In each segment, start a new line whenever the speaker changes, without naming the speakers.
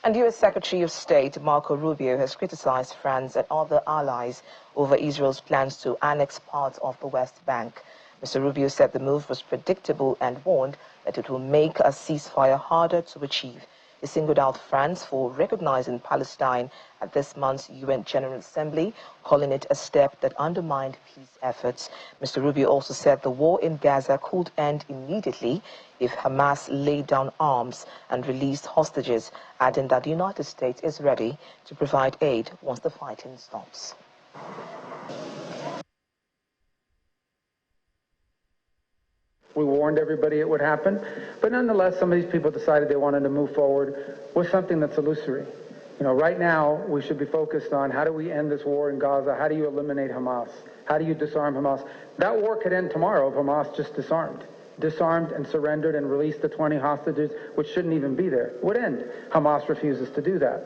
And U.S. Secretary of State Marco Rubio has criticized France and other allies over Israel's plans to annex parts of the West Bank. Mr. Rubio said the move was predictable and warned that it will make a ceasefire harder to achieve. He singled out France for recognizing Palestine at this month's UN General Assembly, calling it a step that undermined peace efforts. Mr. Rubio also said the war in Gaza could end immediately if Hamas laid down arms and released hostages, adding that the United States is ready to provide aid once the fighting stops.
We warned everybody it would happen, but nonetheless, some of these people decided they wanted to move forward with something that's illusory. You know, right now, we should be focused on how do we end this war in Gaza? How do you eliminate Hamas? How do you disarm Hamas? That war could end tomorrow if Hamas just disarmed and surrendered and released the 20 hostages, which shouldn't even be there. It would end. Hamas refuses to do that.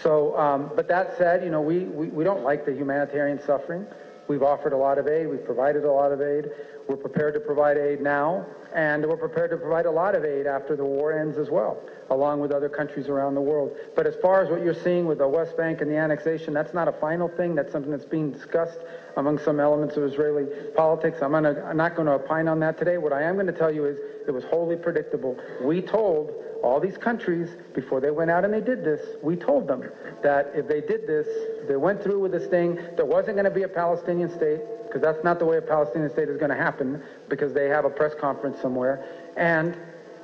So, but that said, you know, we don't like the humanitarian suffering. We've offered a lot of aid. We've provided a lot of aid. We're prepared to provide aid now, and we're prepared to provide a lot of aid after the war ends as well, along with other countries around the world. But as far as what you're seeing with the West Bank and the annexation, that's not a final thing. That's something that's being discussed among some elements of Israeli politics. I'm not going to opine on that today. What I am going to tell you is it was wholly predictable. We told all these countries, before they went out and they did this, we told them that if they did this, they went through with this thing, there wasn't going to be a Palestinian state, because that's not the way a Palestinian state is going to happen, because they have a press conference somewhere. And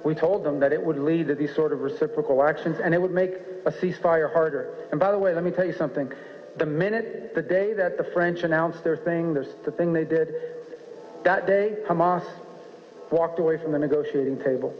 we told them that it would lead to these sort of reciprocal actions, and it would make a ceasefire harder. And by the way, let me tell you something. The day that the French announced their thing, the thing they did, that day, Hamas walked away from the negotiating table.